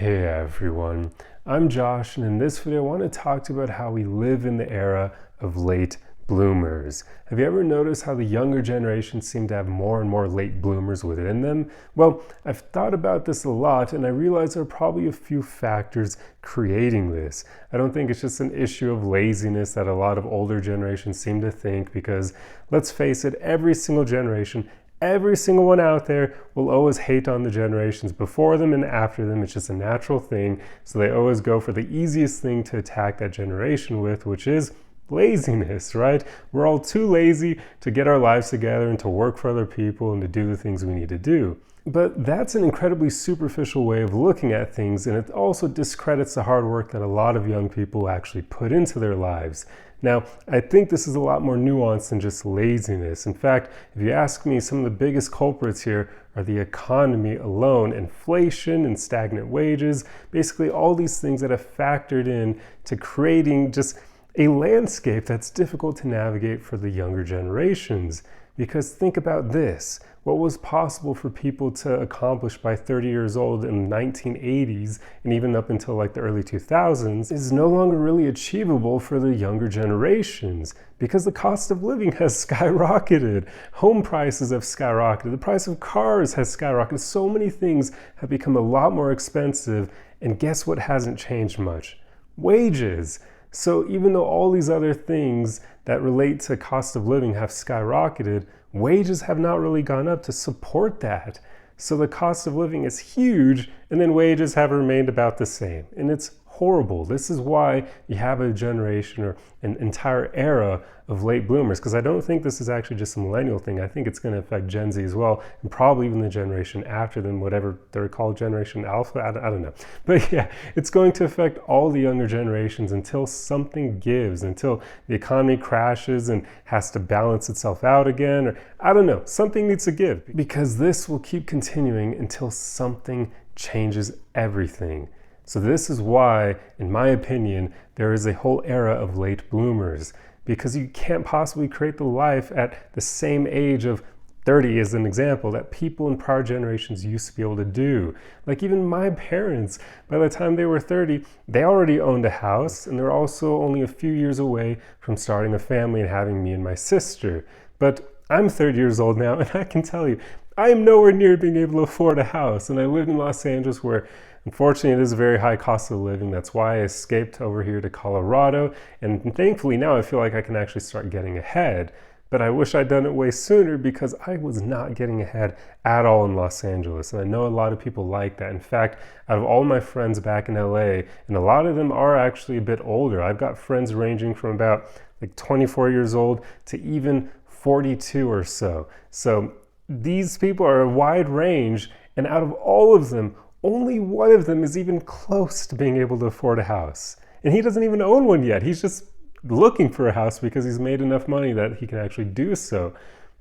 Hey everyone, I'm Josh, and in this video I want to talk to you about how we live in the era of late bloomers. Have you ever noticed how the younger generations seem to have more and more late bloomers within them? Well, I've thought about this a lot, and I realize there are probably a few factors creating this. I don't think it's just an issue of laziness that a lot of older generations seem to think, because let's face it, every single generation, every single one out there will always hate on the generations before them and after them. It's just a natural thing. So they always go for the easiest thing to attack that generation with, which is laziness, right? We're all too lazy to get our lives together and to work for other people and to do the things we need to do. But that's an incredibly superficial way of looking at things, and it also discredits the hard work that a lot of young people actually put into their lives. Now, I think this is a lot more nuanced than just laziness. In fact, if you ask me, some of the biggest culprits here are the economy alone, inflation and stagnant wages, basically all these things that have factored in to creating just a landscape that's difficult to navigate for the younger generations. Because think about this, what was possible for people to accomplish by 30 years old in the 1980s and even up until like the early 2000s is no longer really achievable for the younger generations, because the cost of living has skyrocketed. Home prices have skyrocketed. The price of cars has skyrocketed. So many things have become a lot more expensive, and guess what hasn't changed much? Wages. So even though all these other things that relate to cost of living have skyrocketed, wages have not really gone up to support that. So the cost of living is huge, and then wages have remained about the same. And it's horrible. This is why you have a generation or an entire era of late bloomers, because I don't think this is actually just a millennial thing. I think it's going to affect Gen Z as well, and probably even the generation after them, whatever they're called, Generation Alpha, I don't know. But yeah, it's going to affect all the younger generations until something gives, until the economy crashes and has to balance itself out again, or I don't know, something needs to give, because this will keep continuing until something changes everything. So this is why, in my opinion, there is a whole era of late bloomers, because you can't possibly create the life at the same age of 30 as an example that people in prior generations used to be able to do. Like even my parents, by the time they were 30, they already owned a house, and they're also only a few years away from starting a family and having me and my sister. But I'm 30 years old now, and I can tell you, I am nowhere near being able to afford a house. And I live in Los Angeles, where unfortunately it is a very high cost of living. That's why I escaped over here to Colorado. And thankfully now I feel like I can actually start getting ahead. But I wish I'd done it way sooner, because I was not getting ahead at all in Los Angeles. And I know a lot of people like that. In fact, out of all my friends back in LA, and a lot of them are actually a bit older. I've got friends ranging from about like 24 years old to even 42 or so. So these people are a wide range, and out of all of them, only one of them is even close to being able to afford a house. And he doesn't even own one yet. He's just looking for a house because he's made enough money that he can actually do so.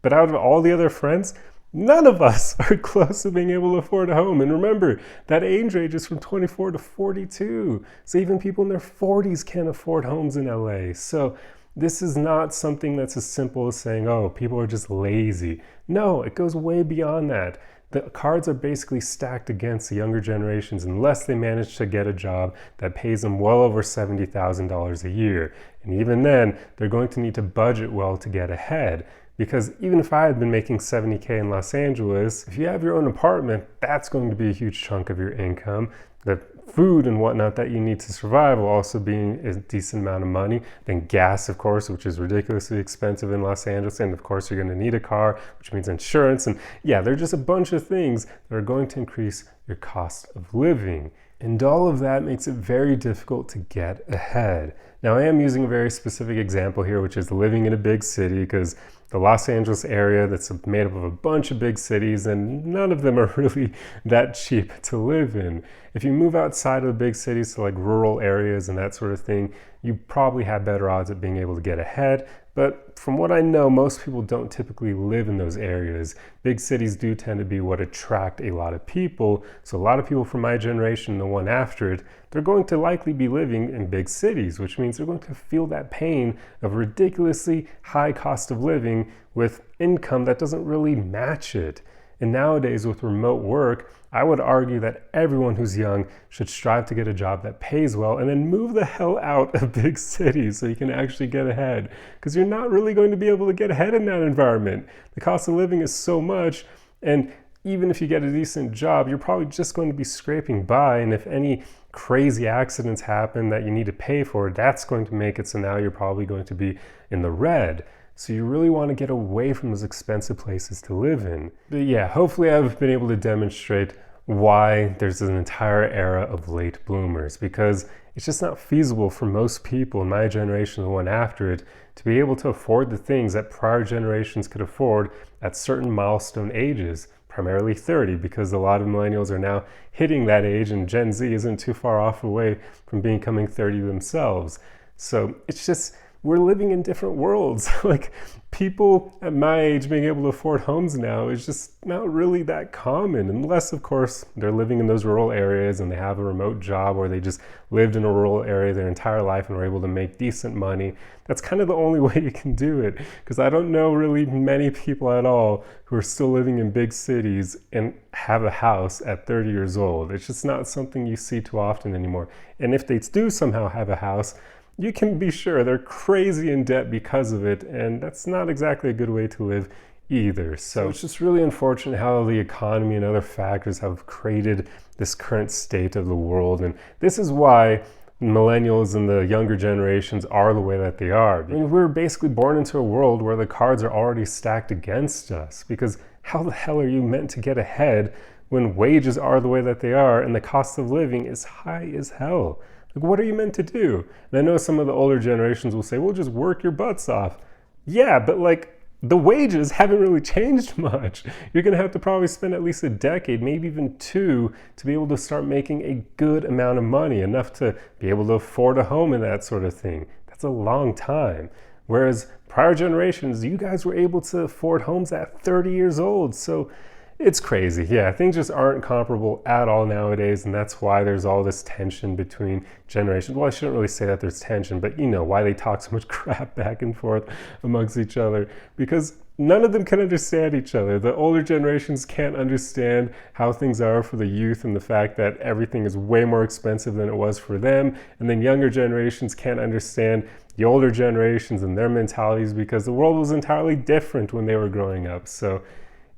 But out of all the other friends, none of us are close to being able to afford a home. And remember, that age range is from 24 to 42. So even people in their 40s can't afford homes in LA. So this is not something that's as simple as saying, oh, people are just lazy. No, it goes way beyond that. The cards are basically stacked against the younger generations unless they manage to get a job that pays them well over $70,000 a year. And even then, they're going to need to budget well to get ahead. Because even if I had been making $70K in Los Angeles, if you have your own apartment, that's going to be a huge chunk of your income. The food and whatnot that you need to survive will also be a decent amount of money. Then gas, of course, which is ridiculously expensive in Los Angeles. And of course, you're going to need a car, which means insurance. And yeah, there are just a bunch of things that are going to increase your cost of living. And all of that makes it very difficult to get ahead. Now, I am using a very specific example here, which is living in a big city, because the Los Angeles area, that's made up of a bunch of big cities, and none of them are really that cheap to live in. If you move outside of the big cities to like rural areas and that sort of thing, you probably have better odds at being able to get ahead. But from what I know, most people don't typically live in those areas. Big cities do tend to be what attract a lot of people. So a lot of people from my generation, the one after it, they're going to likely be living in big cities, which means they're going to feel that pain of ridiculously high cost of living with income that doesn't really match it. And nowadays with remote work, I would argue that everyone who's young should strive to get a job that pays well and then move the hell out of big cities so you can actually get ahead. Because you're not really going to be able to get ahead in that environment. The cost of living is so much, and even if you get a decent job, you're probably just going to be scraping by, and if any crazy accidents happen that you need to pay for, that's going to make it so now you're probably going to be in the red. So you really want to get away from those expensive places to live in. But yeah, hopefully I've been able to demonstrate why there's an entire era of late bloomers, because it's just not feasible for most people in my generation, the one after it, to be able to afford the things that prior generations could afford at certain milestone ages, primarily 30, because a lot of millennials are now hitting that age, and Gen Z isn't too far off away from becoming 30 themselves. So it's just, we're living in different worlds. Like, people at my age being able to afford homes now is just not really that common, unless of course they're living in those rural areas and they have a remote job, or they just lived in a rural area their entire life and were able to make decent money. That's kind of the only way you can do it, because I don't know really many people at all who are still living in big cities and have a house at 30 years old. It's just not something you see too often anymore. And if they do somehow have a house, you can be sure they're crazy in debt because of it, and that's not exactly a good way to live either. So it's just really unfortunate how the economy and other factors have created this current state of the world, and this is why millennials and the younger generations are the way that they are. I mean, we're basically born into a world where the cards are already stacked against us, because how the hell are you meant to get ahead when wages are the way that they are and the cost of living is high as hell? Like, what are you meant to do? And I know some of the older generations will say, well, just work your butts off. Yeah, but like, the wages haven't really changed much. You're gonna have to probably spend at least a decade, maybe even 2, to be able to start making a good amount of money, enough to be able to afford a home and that sort of thing. That's a long time. Whereas prior generations, you guys were able to afford homes at 30 years old. So it's crazy. Yeah, things just aren't comparable at all nowadays, and that's why there's all this tension between generations. Well, I shouldn't really say that there's tension, but you know why they talk so much crap back and forth amongst each other, because none of them can understand each other. The older generations can't understand how things are for the youth and the fact that everything is way more expensive than it was for them, and then younger generations can't understand the older generations and their mentalities, because the world was entirely different when they were growing up. So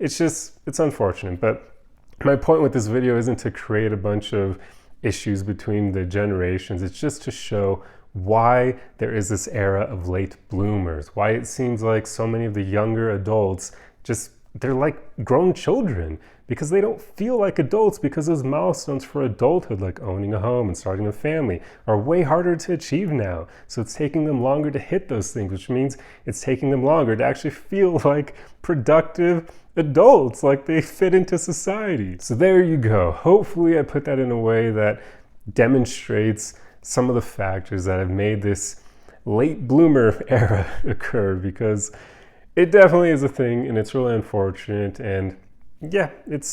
it's unfortunate, but my point with this video isn't to create a bunch of issues between the generations. It's just to show why there is this era of late bloomers, why it seems like so many of the younger adults they're like grown children, because they don't feel like adults, because those milestones for adulthood, like owning a home and starting a family, are way harder to achieve now. So it's taking them longer to hit those things, which means it's taking them longer to actually feel like productive adults, like they fit into society. So there you go. Hopefully I put that in a way that demonstrates some of the factors that have made this late bloomer era occur, because it definitely is a thing, and it's really unfortunate. And yeah, it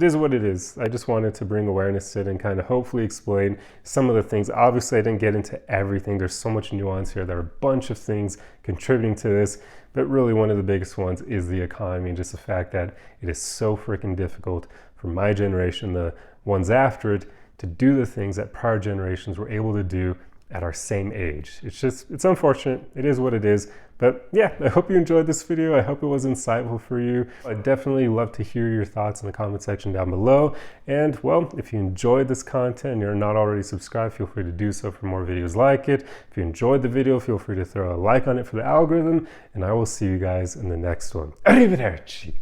is what it is. I just wanted to bring awareness to it and kind of hopefully explain some of the things. Obviously, I didn't get into everything. There's so much nuance here. There are a bunch of things contributing to this, but really one of the biggest ones is the economy, and just the fact that it is so freaking difficult for my generation, the ones after it, to do the things that prior generations were able to do at our same age. It's unfortunate. It is what it is. But yeah, I hope you enjoyed this video. I hope it was insightful for you. I'd definitely love to hear your thoughts in the comment section down below. And well, if you enjoyed this content and you're not already subscribed, feel free to do so for more videos like it. If you enjoyed the video, feel free to throw a like on it for the algorithm, and I will see you guys in the next one. Arrivederci.